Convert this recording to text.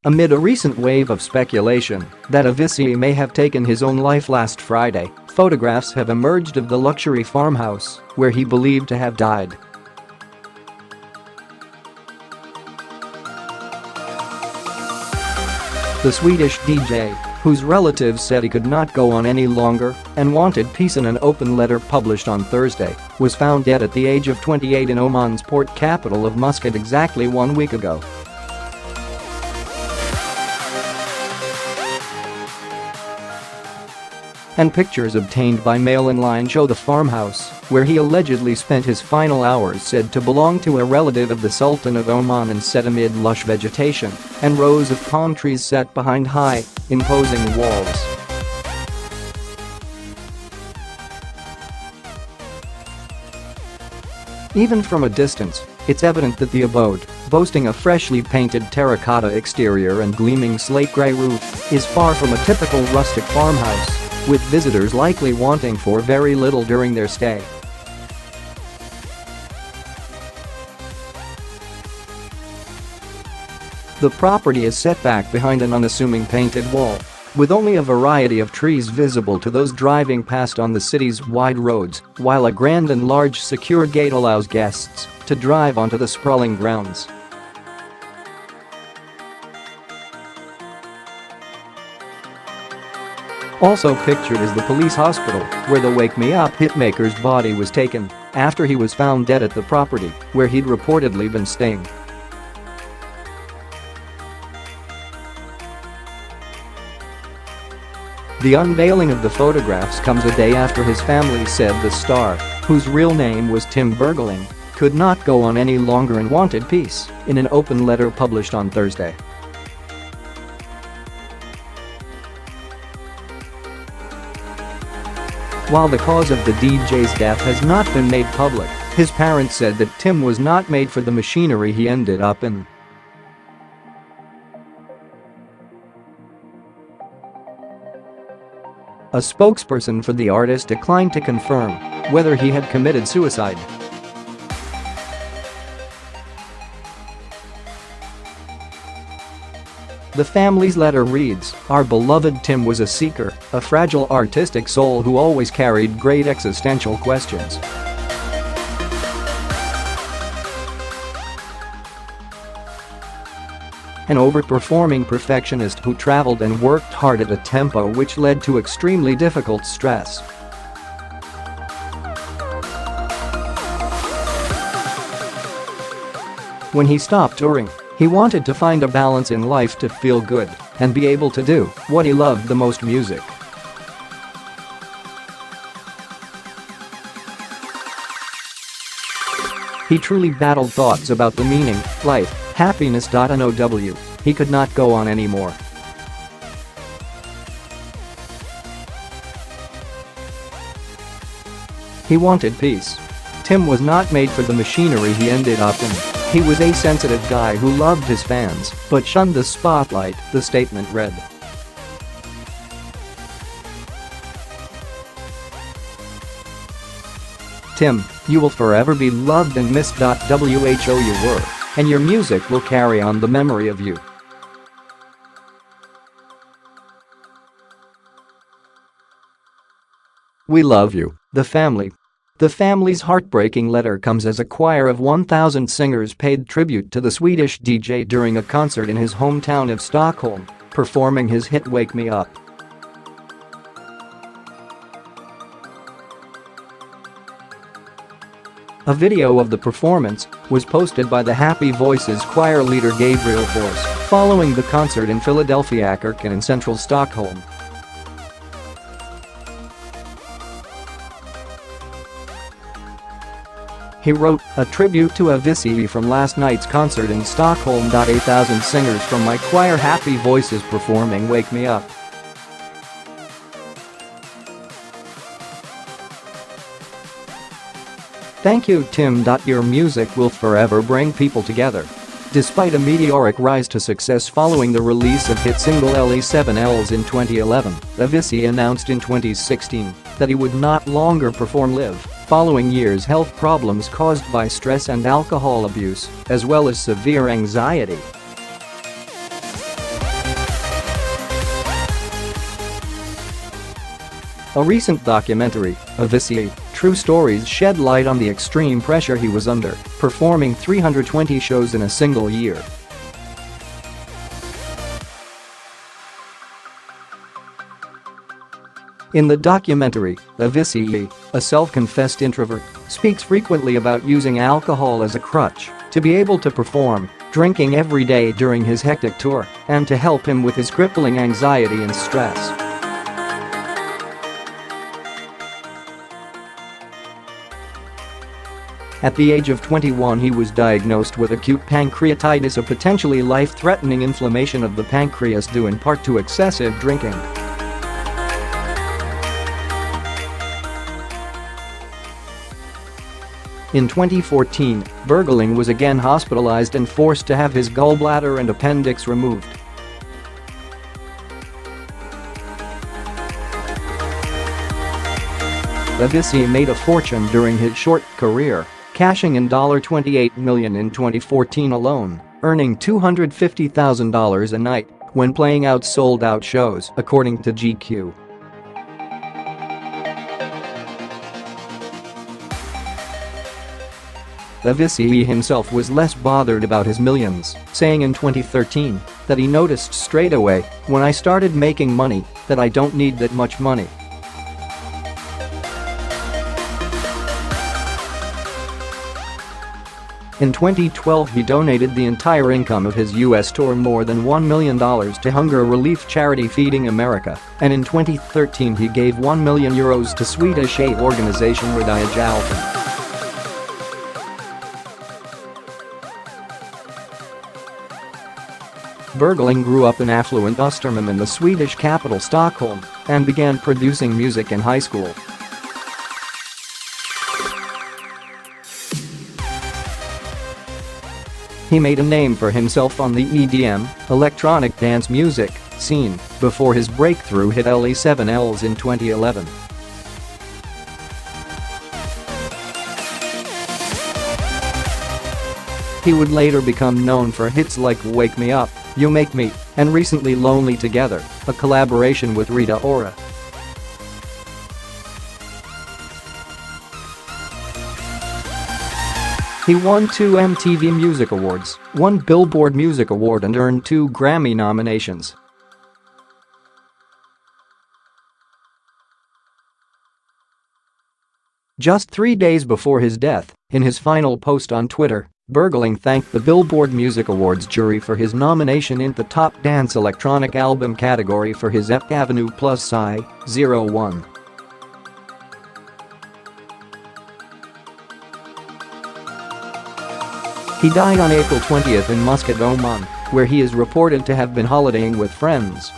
Amid a recent wave of speculation that Avicii may have taken his own life last Friday, photographs have emerged of the luxury farmhouse where he believed to have died. The Swedish DJ, whose relatives said he could not go on any longer and wanted peace in an open letter published on Thursday, was found dead at the age of 28 in Oman's port capital of Muscat exactly 1 week ago. And pictures obtained by MailOnline show the farmhouse, where he allegedly spent his final hours, said to belong to a relative of the Sultan of Oman and set amid lush vegetation and rows of palm trees set behind high, imposing walls. Even from a distance, it's evident that the abode, boasting a freshly painted terracotta exterior and gleaming slate grey roof, is far from a typical rustic farmhouse, with visitors likely wanting for very little during their stay. The property is set back behind an unassuming painted wall, with only a variety of trees visible to those driving past on the city's wide roads, while a grand and large secure gate allows guests to drive onto the sprawling grounds. Also pictured is the police hospital, where the Wake Me Up hitmaker's body was taken after he was found dead at the property where he'd reportedly been staying. The unveiling of the photographs comes a day after his family said the star, whose real name was Tim Bergling, could not go on any longer and wanted peace, in an open letter published on Thursday. While the cause of the DJ's death has not been made public, his parents said that Tim was not made for the machinery he ended up in. A spokesperson for the artist declined to confirm whether he had committed suicide. The family's letter reads, "Our beloved Tim was a seeker, a fragile artistic soul who always carried great existential questions. An overperforming perfectionist who traveled and worked hard at a tempo which led to extremely difficult stress. When he stopped touring, he wanted to find a balance in life to feel good and be able to do what he loved the most, music. He truly battled thoughts about the meaning, life, Happiness.Now. He could not go on anymore. He wanted peace. Tim was not made for the machinery he ended up in. He was a sensitive guy who loved his fans but shunned the spotlight," the statement read. Tim, you will forever be loved and missed.Who, you.We, and your music will carry on the memory of you. We love you, the family." The family's heartbreaking letter comes as a choir of 1,000 singers paid tribute to the Swedish DJ during a concert in his hometown of Stockholm, performing his hit Wake Me Up. A video of the performance was posted by the Happy Voices choir leader Gabriel Forss following the concert in Philadelphia Kirken in central Stockholm. He wrote, "A tribute to Avicii from last night's concert in Stockholm.A. 1,000 singers from my choir Happy Voices performing Wake Me Up. Thank you, Tim. Your music will forever bring people together." Despite a meteoric rise to success following the release of hit single LE7Ls in 2011, Avicii announced in 2016 that he would not longer perform live following years health problems caused by stress and alcohol abuse, as well as severe anxiety. A recent documentary, Avicii, True Stories, shed light on the extreme pressure he was under, performing 320 shows in a single year. In the documentary, Avicii, a self-confessed introvert, speaks frequently about using alcohol as a crutch to be able to perform, drinking every day during his hectic tour, and to help him with his crippling anxiety and stress. At the age of 21, he was diagnosed with acute pancreatitis, a potentially life-threatening inflammation of the pancreas due in part to excessive drinking. In 2014, Bergling was again hospitalized and forced to have his gallbladder and appendix removed. Avicii made a fortune during his short career, cashing in $28 million in 2014 alone, earning $250,000 a night when playing out sold-out shows, according to GQ. Avicii himself was less bothered about his millions, saying in 2013 that he noticed straight away, "When I started making money, that I don't need that much money." In 2012, he donated the entire income of his US tour, more than $1 million, to hunger relief charity Feeding America, and in 2013 he gave €1 million to Swedish aid organization died.The. Bergling grew up in affluent Östermalm in the Swedish capital Stockholm and began producing music in high school. He made a name for himself on the EDM, electronic dance music, scene before his breakthrough hit "7Ls" in 2011. He would later become known for hits like "Wake Me Up, You Make Me," and recently "Lonely Together," a collaboration with Rita Ora. He won 2 MTV Music Awards, 1 Billboard Music Award, and earned 2 Grammy nominations. Just 3 days before his death, in his final post on Twitter, Bergling thanked the Billboard Music Awards jury for his nomination in the Top Dance Electronic Album category for his Fifth Avenue Plus Sigh.01. He died on April 20 in Muscat, Oman, where he is reported to have been holidaying with friends.